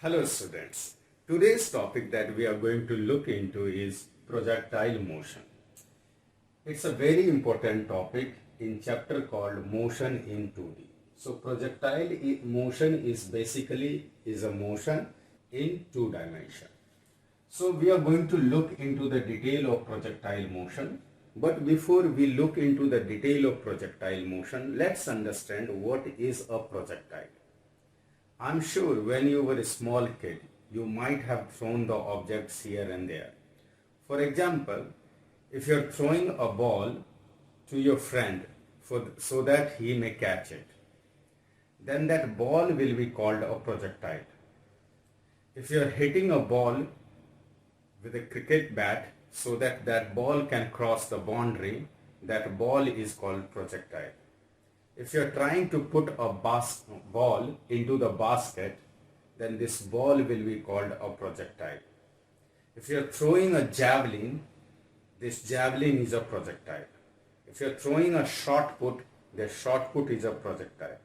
Hello students. Today's topic that we are going to look into is projectile motion. It's a very important topic in chapter called motion in 2D. So projectile motion is basically a motion in 2 dimension. So we are going to look into the detail of projectile motion. But before we look into the detail of projectile motion, let's understand what is a projectile. I'm sure when you were a small kid, you might have thrown the objects here and there. For example, if you're throwing a ball to your friend so that he may catch it, then that ball will be called a projectile. If you're hitting a ball with a cricket bat so that that ball can cross the boundary, that ball is called projectile. If you're trying to put a ball into the basket, then this ball will be called a projectile. If you're throwing a javelin, this javelin is a projectile. If you're throwing a shot put, the shot put is a projectile.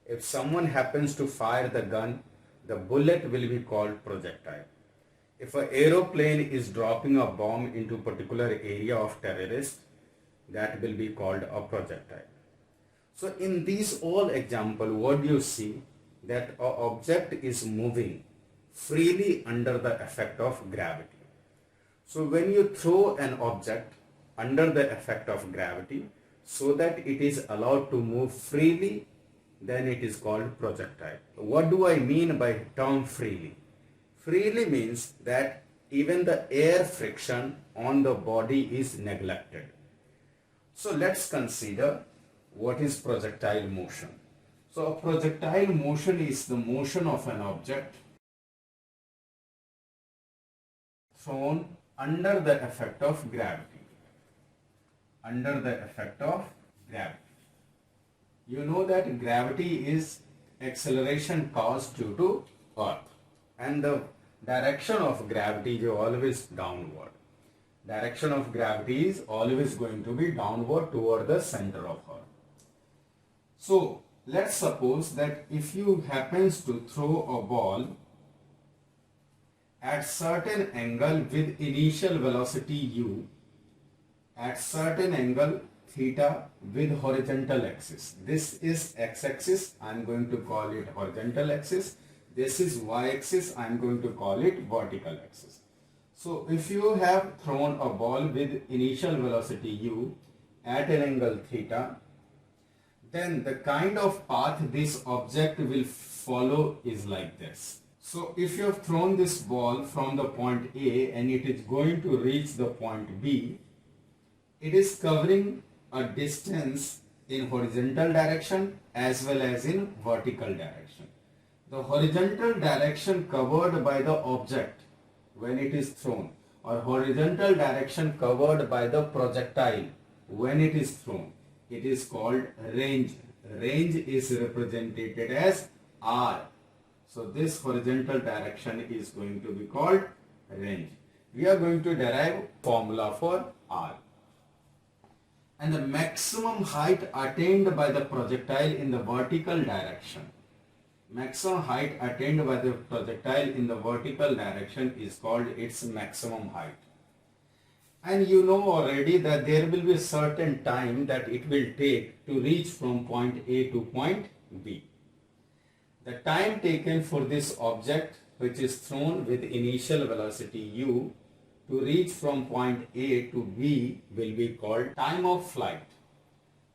If someone happens to fire the gun, the bullet will be called projectile. If an aeroplane is dropping a bomb into a particular area of terrorists, that will be called a projectile. So in these all example, what do you see? That an object is moving freely under the effect of gravity. So when you throw an object under the effect of gravity so that it is allowed to move freely, then it is called projectile. What do I mean by term freely? Freely means that even the air friction on the body is neglected. So let's consider what is projectile motion. So a projectile motion is the motion of an object thrown under the effect of gravity. Under the effect of gravity. You know that gravity is acceleration caused due to earth, and the direction of gravity is always downward. Direction of gravity is always going to be downward toward the center of earth. So let's suppose that if you happens to throw a ball at certain angle with initial velocity u, at certain angle theta with horizontal axis. This is x-axis, I am going to call it horizontal axis. This is y-axis, I am going to call it vertical axis. So if you have thrown a ball with initial velocity u at an angle theta, then the kind of path this object will follow is like this. So if you have thrown this ball from the point A and it is going to reach the point B, it is covering a distance in horizontal direction as well as in vertical direction. The horizontal direction covered by the object when it is thrown, or horizontal direction covered by the projectile when it is thrown, it is called range. Range is represented as R. So this horizontal direction is going to be called range. We are going to derive formula for R. And the maximum height attained by the projectile in the vertical direction. Maximum height attained by the projectile in the vertical direction is called its maximum height. And you know already that there will be a certain time that it will take to reach from point A to point B. The time taken for this object which is thrown with initial velocity u to reach from point A to B will be called time of flight.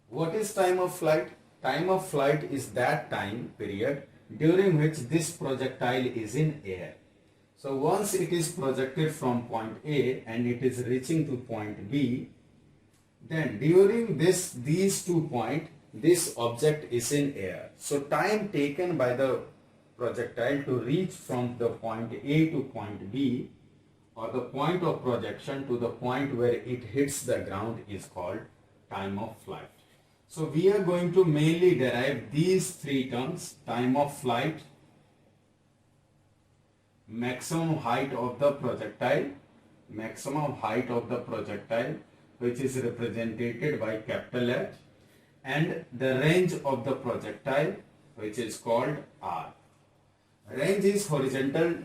What is time of flight? Time of flight is that time period during which this projectile is in air. So once it is projected from point A and it is reaching to point B, then during these 2 points, this object is in air. So time taken by the projectile to reach from the point A to point B, or the point of projection to the point where it hits the ground, is called time of flight. So we are going to mainly derive these 3 terms: time of flight, maximum height of the projectile, which is represented by capital H, and the range of the projectile, which is called R. Range is horizontal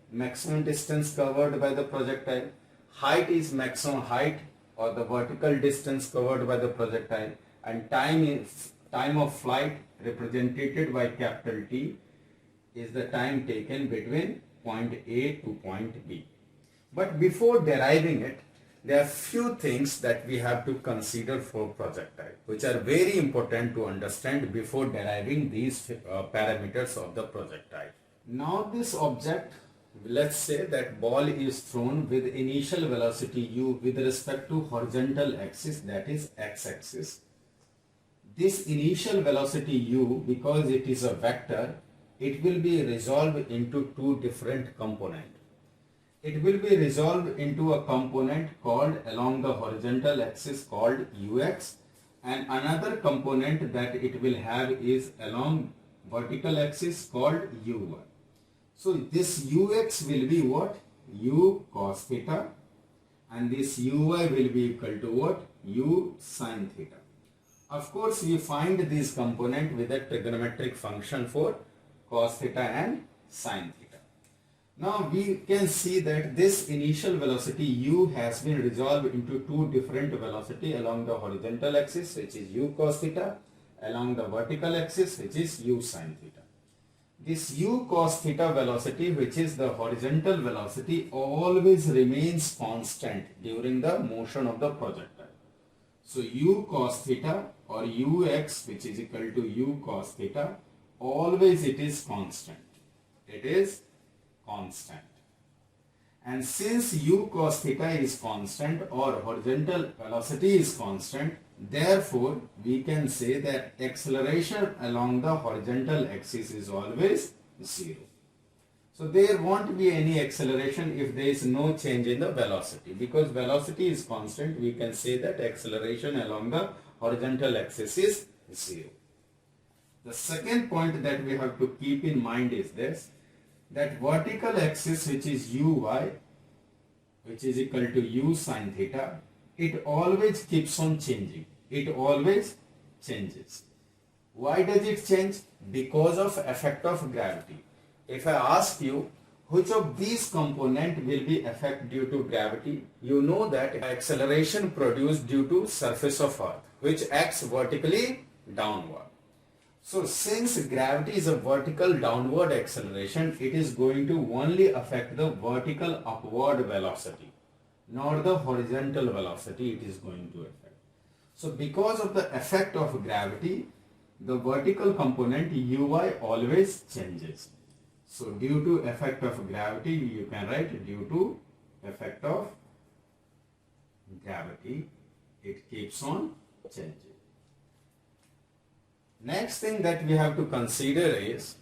maximum distance covered by the projectile. Height is maximum height or the vertical distance covered by the projectile, and time is time of flight represented by capital T is the time taken between point A to point B. But before deriving it, there are few things that we have to consider for projectile, which are very important to understand before deriving these parameters of the projectile. Now this object, let's say that ball is thrown with initial velocity u with respect to horizontal axis, that is x-axis. This initial velocity u, because it is a vector, it will be resolved into two different components. It will be resolved into a component called along the horizontal axis called ux, and another component that it will have is along vertical axis called uy. So this ux will be what? U cos theta, and this uy will be equal to what? U sin theta. Of course, we find this component with a trigonometric function for cos theta and sin theta. Now we can see that this initial velocity u has been resolved into two different velocity along the horizontal axis, which is u cos theta, along the vertical axis, which is u sin theta. This u cos theta velocity, which is the horizontal velocity, always remains constant during the motion of the projectile. So u cos theta or ux, which is equal to u cos theta, always it is constant. It is constant. And since u cos theta is constant or horizontal velocity is constant, therefore we can say that acceleration along the horizontal axis is always 0. So there won't be any acceleration if there is no change in the velocity. Because velocity is constant, we can say that acceleration along the horizontal axis is 0. The second point that we have to keep in mind is this, that vertical axis, which is uy, which is equal to u sin theta, it always keeps on changing. It always changes. Why does it change? Because of effect of gravity. If I ask you which of these components will be affected due to gravity, you know that acceleration produced due to surface of earth, which acts vertically downward. So since gravity is a vertical downward acceleration, it is going to only affect the vertical upward velocity, not the horizontal velocity it is going to affect. So because of the effect of gravity, the vertical component uy always changes. So due to effect of gravity, you can write due to effect of gravity, it keeps on changing. Next thing that we have to consider is,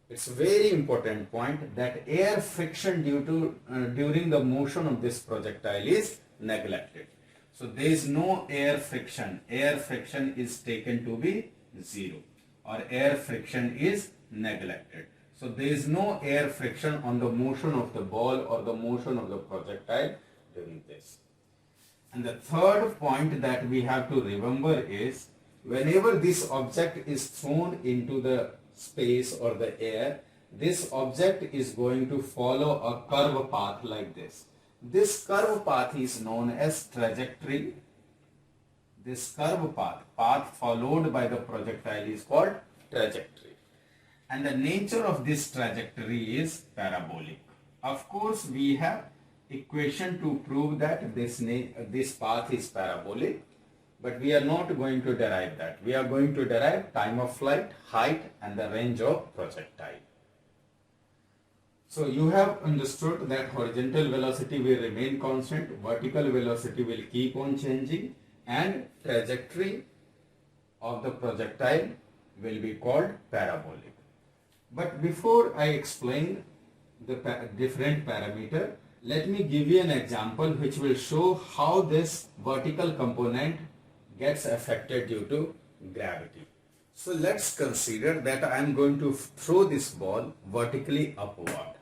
it's a very important point, that air friction during the motion of this projectile is neglected. So there is no air friction. Air friction is taken to be 0, or air friction is neglected. So there is no air friction on the motion of the ball or the motion of the projectile during this. And the third point that we have to remember is, whenever this object is thrown into the space or the air, this object is going to follow a curve path like this. This curve path is known as trajectory. This curve path followed by the projectile is called trajectory. And the nature of this trajectory is parabolic. Of course, we have equation to prove that this path is parabolic, but we are not going to derive that. We are going to derive time of flight, height, and the range of projectile. So you have understood that horizontal velocity will remain constant, vertical velocity will keep on changing, and trajectory of the projectile will be called parabolic. But before I explain the different parameter, let me give you an example which will show how this vertical component gets affected due to gravity. So let's consider that I am going to throw this ball vertically upward.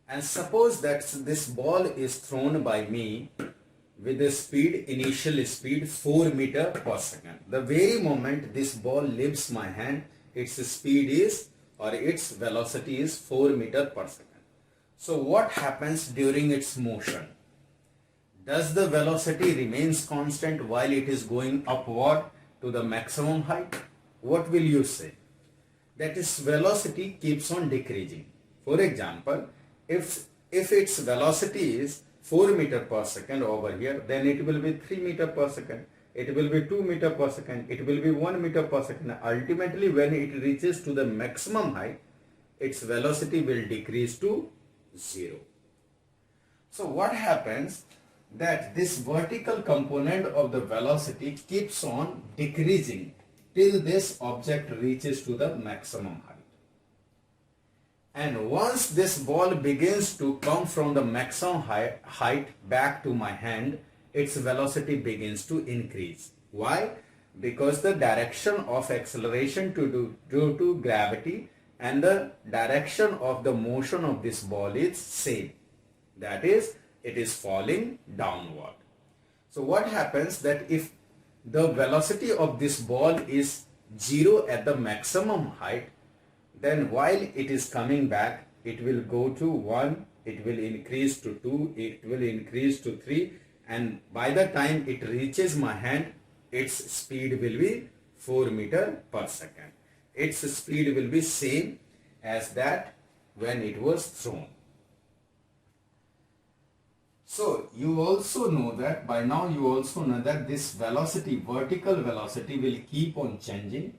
And suppose that this ball is thrown by me with a speed, initial speed 4 meters per second. The very moment this ball leaves my hand, its speed is or its velocity is 4 meter per second. So what happens during its motion? Does the velocity remains constant while it is going upward to the maximum height? What will you say? That its velocity keeps on decreasing. For example, if its velocity is 4 meter per second over here, then it will be 3 meter per second. It will be 2 meter per second. It will be 1 meter per second. Ultimately, when it reaches to the maximum height, its velocity will decrease to 0. So what happens? That this vertical component of the velocity keeps on decreasing till this object reaches to the maximum height. And once this ball begins to come from the maximum height back to my hand, its velocity begins to increase. Why? Because the direction of acceleration due to gravity and the direction of the motion of this ball is same. That is, it is falling downward. So what happens that if the velocity of this ball is 0 at the maximum height, then while it is coming back, it will go to 1, it will increase to 2, it will increase to 3, and by the time it reaches my hand, its speed will be 4 meter per second. Its speed will be same as that when it was thrown. So you also know that, by now you also know that this velocity, vertical velocity, will keep on changing.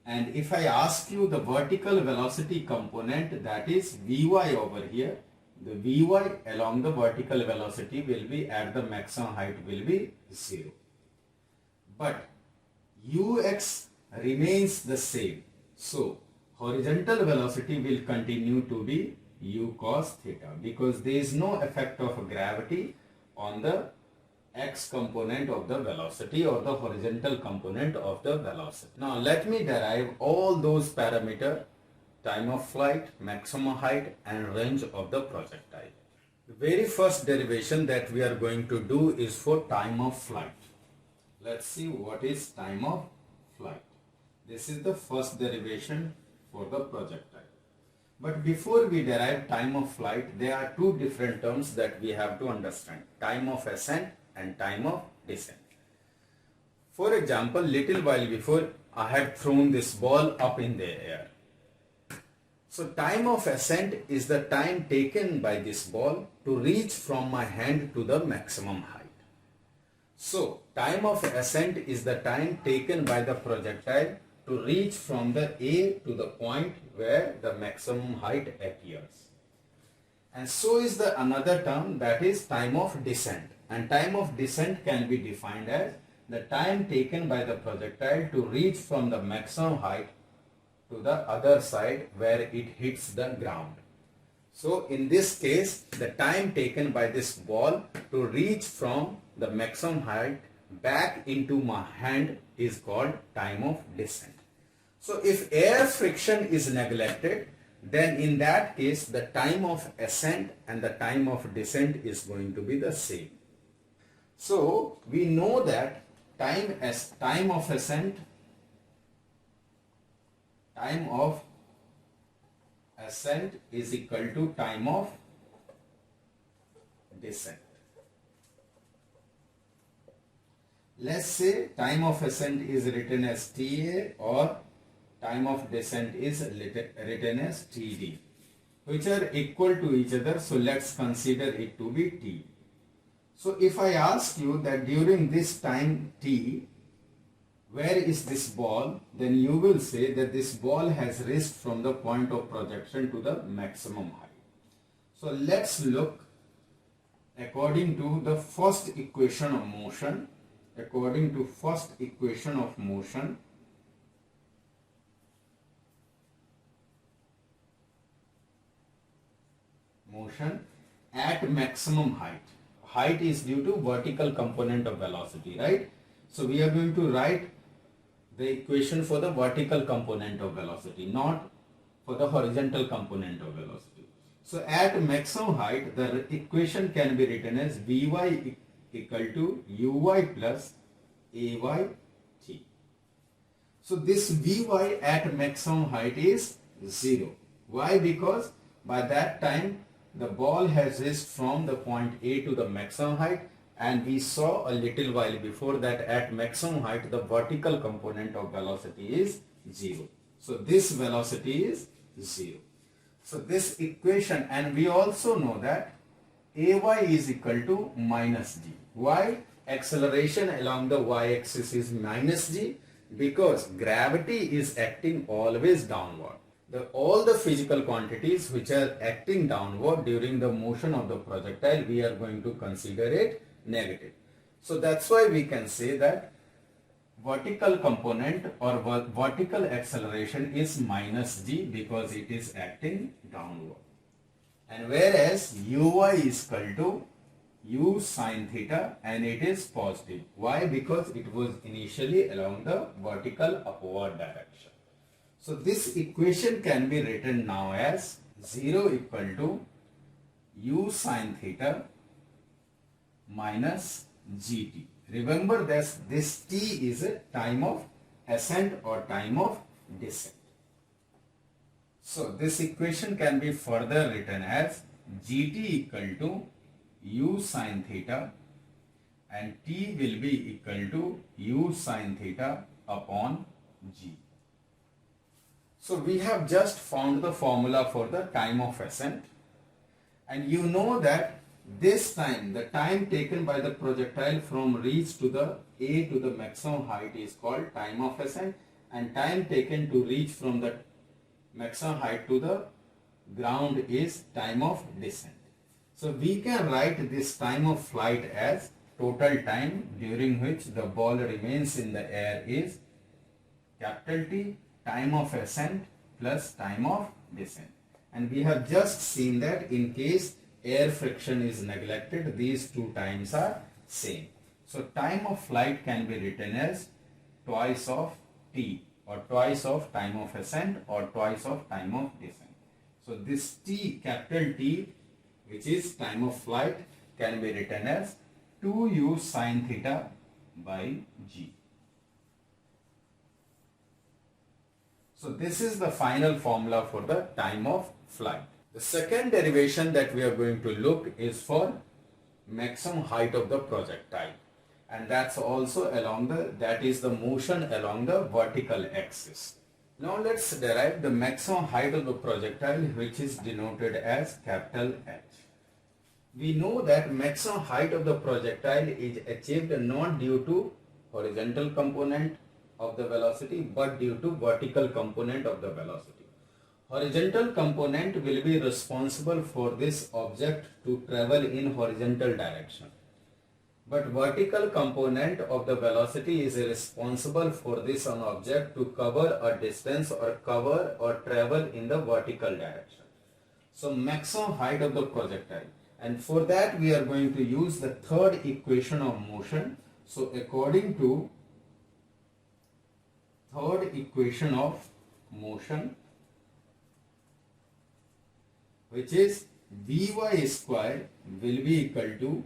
And if I ask you the vertical velocity component, that is Vy over here, the Vy along the vertical velocity will be at the maximum height will be 0. But Ux remains the same. So horizontal velocity will continue to be u cos theta, because there is no effect of gravity on the x component of the velocity or the horizontal component of the velocity. Now let me derive all those parameters: time of flight, maximum height and range of the projectile. The very first derivation that we are going to do is for time of flight. Let's see what is time of flight. This is the first derivation for the projectile. But before we derive time of flight, there are two different terms that we have to understand: time of ascent and time of descent. For example, little while before I had thrown this ball up in the air. So time of ascent is the time taken by this ball to reach from my hand to the maximum height. So time of ascent is the time taken by the projectile to reach from the A to the point where the maximum height appears. And so is the another term, that is time of descent. And time of descent can be defined as the time taken by the projectile to reach from the maximum height to the other side where it hits the ground. So in this case, the time taken by this ball to reach from the maximum height back into my hand is called time of descent. So if air friction is neglected, then in that case the time of ascent and the time of descent is going to be the same. So we know that time of ascent is equal to time of descent. Let's say time of ascent is written as TA or time of descent is written as TD, which are equal to each other. So let's consider it to be T. So if I ask you that during this time T, where is this ball, then you will say that this ball has reached from the point of projection to the maximum height. So let's look according to the first equation of motion. According to first equation of motion, at maximum height. Height is due to vertical component of velocity, right? So we are going to write the equation for the vertical component of velocity, not for the horizontal component of velocity. So at maximum height, the equation can be written as Vy equal to Uy plus Ayt. So this Vy at maximum height is 0. Why? Because by that time the ball has reached from the point A to the maximum height, and we saw a little while before that at maximum height the vertical component of velocity is 0. So this velocity is 0. So this equation, and we also know that Ay is equal to minus g. Why? Acceleration along the y-axis is minus g, because gravity is acting always downward. All the physical quantities which are acting downward during the motion of the projectile, we are going to consider it negative. So that's why we can say that vertical component or vertical acceleration is minus g, because it is acting downward. And whereas uy is equal to u sine theta, and it is positive. Why? Because it was initially along the vertical upward direction. So this equation can be written now as 0 equal to u sine theta minus gt. Remember that this t is a time of ascent or time of descent. So this equation can be further written as gt equal to u sine theta, and t will be equal to u sine theta upon g. So we have just found the formula for the time of ascent, and you know that this time, the time taken by the projectile from reach to the A to the maximum height is called time of ascent, and time taken to reach from the maximum height to the ground is time of descent. So we can write this time of flight as total time during which the ball remains in the air is capital T, time of ascent plus time of descent. And we have just seen that in case air friction is neglected, these two times are same. So time of flight can be written as twice of t, or twice of time of ascent, or twice of time of descent. So this t, capital T, which is time of flight, can be written as 2u sine theta by g. So this is the final formula for the time of flight. The second derivation that we are going to look is for maximum height of the projectile, and that's also along that is the motion along the vertical axis. Now let's derive the maximum height of the projectile, which is denoted as capital H. We know that maximum height of the projectile is achieved not due to horizontal component of the velocity, but due to vertical component of the velocity. Horizontal component will be responsible for this object to travel in horizontal direction, but vertical component of the velocity is responsible for this object to cover a distance or cover or travel in the vertical direction. So maximum height of the projectile, and for that we are going to use the third equation of motion. So according to third equation of motion, which is Vy square will be equal to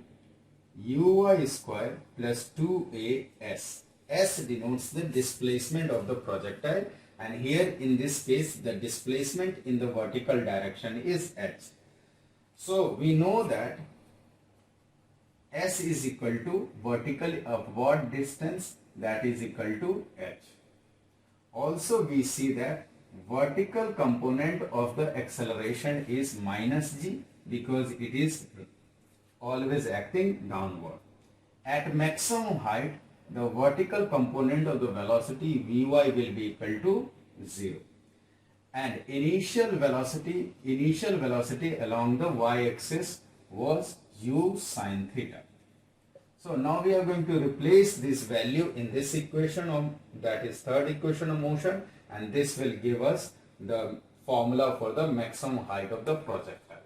Uy square plus 2as. S denotes the displacement of the projectile, and here in this case the displacement in the vertical direction is h. So we know that s is equal to vertical upward distance, that is equal to h. Also we see that vertical component of the acceleration is minus g, because it is always acting downward. At maximum height, the vertical component of the velocity Vy will be equal to 0, and initial velocity along the y-axis was u sine theta. So now we are going to replace this value in this equation that is third equation of motion, and this will give us the formula for the maximum height of the projectile.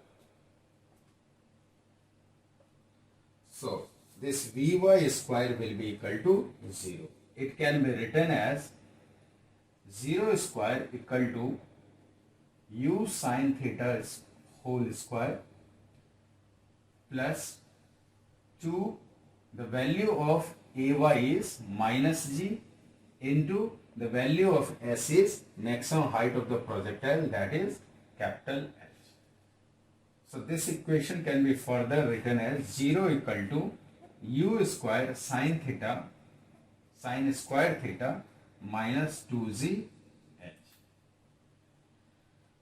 So this Vy square will be equal to 0. It can be written as 0 square equal to u sine theta whole square plus 2, the value of Ay is minus g, into the value of S is maximum height of the projectile, that is capital H. So this equation can be further written as 0 equal to u square sine theta, sine square theta minus 2z h.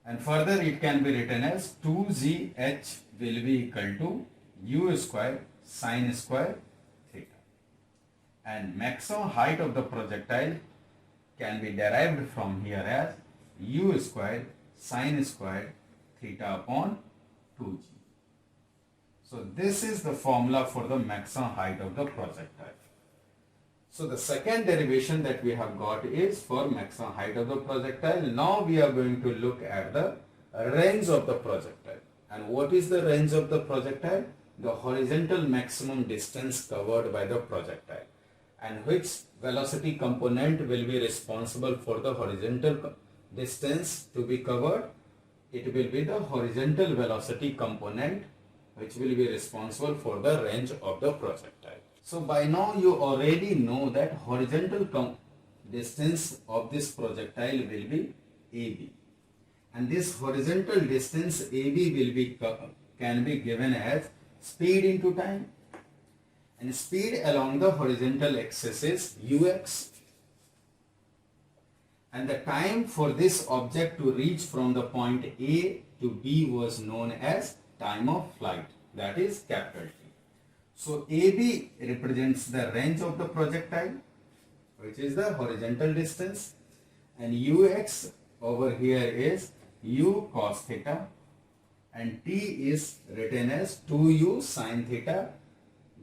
And further it can be written as 2z h will be equal to u square sine square theta. And maximum height of the projectile can be derived from here as u square sine square theta upon 2g. So this is the formula for the maximum height of the projectile. So the second derivation that we have got is for maximum height of the projectile. Now we are going to look at the range of the projectile. And what is the range of the projectile? The horizontal maximum distance covered by the projectile. And which velocity component will be responsible for the horizontal distance to be covered? It will be the horizontal velocity component which will be responsible for the range of the projectile. So by now you already know that horizontal distance of this projectile will be AB. And this horizontal distance AB will be can be given as speed into time. And speed along the horizontal axis is ux. And the time for this object to reach from the point A to B was known as time of flight, that is capital T. So AB represents the range of the projectile, which is the horizontal distance, and ux over here is u cos theta, and T is written as 2u sin theta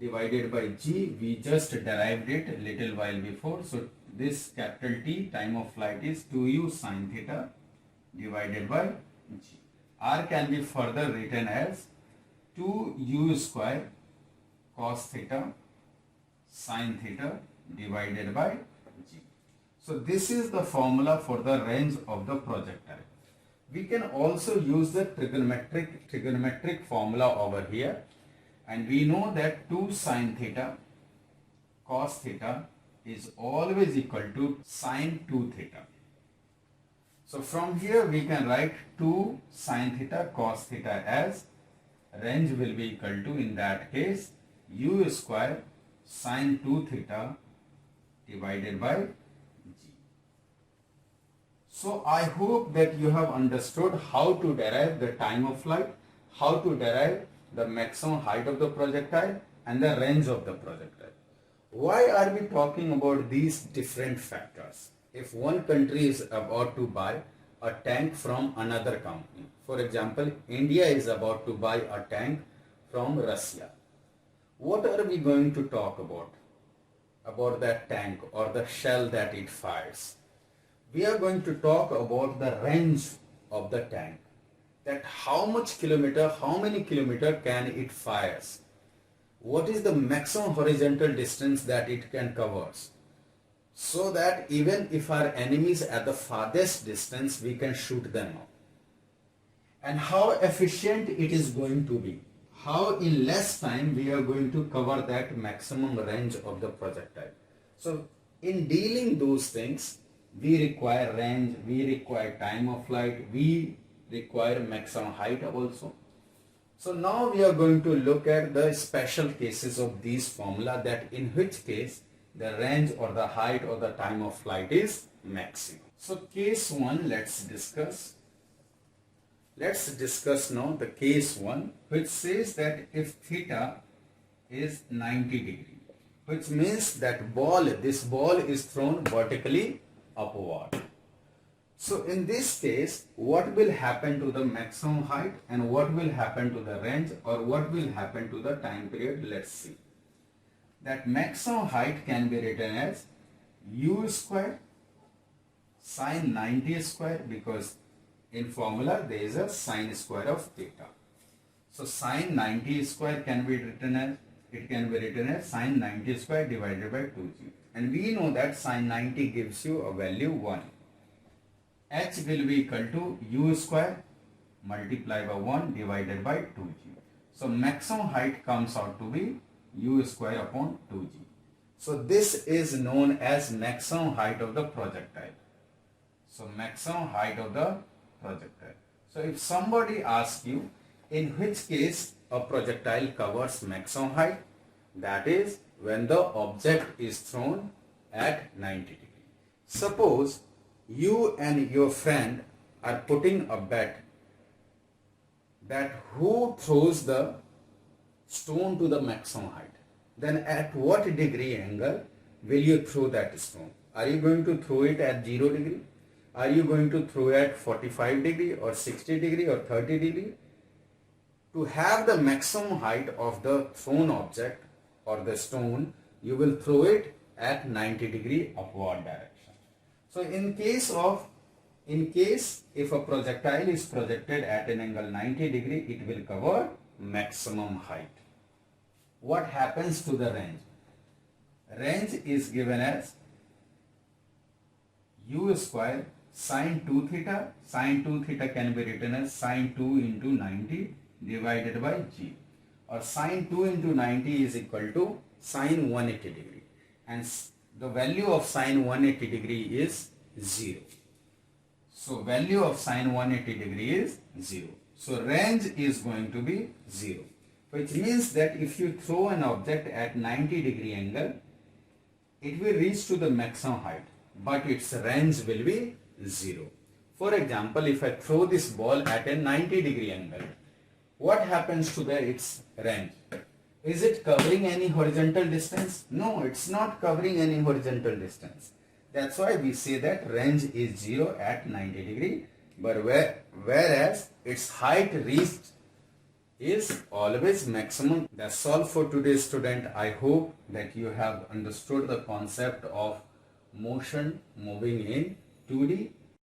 divided by g. We just derived it a little while before. So this capital T, time of flight, is 2u sin theta divided by g. R can be further written as 2u square cos theta sin theta divided by g. So this is the formula for the range of the projectile. We can also use the trigonometric formula over here, and we know that 2 sin theta cos theta is always equal to sin 2 theta. So from here we can write 2 sin theta cos theta as range will be equal to, in that case, u square sin 2 theta divided by g. So I hope that you have understood how to derive the time of flight, how to derive the maximum height of the projectile and the range of the projectile. Why are we talking about these different factors? If one country is about to buy a tank from another company, for example, India is about to buy a tank from Russia. What are we going to talk about? About that tank or the shell that it fires. We are going to talk about the range of the tank. That how many kilometer can it fires? What is the maximum horizontal distance that it can cover? So that even if our enemies at the farthest distance, we can shoot them out. And how efficient it is going to be. How in less time we are going to cover that maximum range of the projectile. So in dealing those things, we require range, we require time of flight, we require maximum height also. So now we are going to look at the special cases of these formula, that in which case the range or the height or the time of flight is maximum. So case 1, let's discuss. Let's discuss now the case 1, which says that if theta is 90 degree, which means that this ball is thrown vertically upward. So in this case, what will happen to the maximum height and what will happen to the range, or what will happen to the time period? Let's see. That maximum height can be written as u square sine 90 square, because in formula there is a sine square of theta. So sine 90 square can be written as sine 90 square divided by 2g. And we know that sine 90 gives you a value 1. H will be equal to u square multiplied by 1 divided by 2g. So maximum height comes out to be u square upon 2g. So this is known as maximum height of the projectile. So maximum height of the projectile. So if somebody asks you in which case a projectile covers maximum height, that is when the object is thrown at 90 degrees. Suppose you and your friend are putting a bet that who throws the stone to the maximum height. Then at what degree angle will you throw that stone? Are you going to throw it at 0 degree? Are you going to throw it at 45 degree or 60 degree or 30 degree? To have the maximum height of the thrown object or the stone, you will throw it at 90 degree upward direction. So in case if a projectile is projected at an angle 90 degree, it will cover maximum height. What happens to the range? Range is given as u square sine 2 theta. Sine 2 theta can be written as sine 2 into 90 divided by g, or sine 2 into 90 is equal to sine 180 degree, and the value of sine 180 degree is 0. So value of sine 180 degree is 0. So range is going to be 0, which means that if you throw an object at 90 degree angle, it will reach to the maximum height, but its range will be 0. For example, if I throw this ball at a 90 degree angle, what happens to its range? Is it covering any horizontal distance? No, it's not covering any horizontal distance. That's why we say that range is 0 at 90 degree, but whereas its height reached is always maximum. That's all for today, student. I hope that you have understood the concept of motion moving in 2D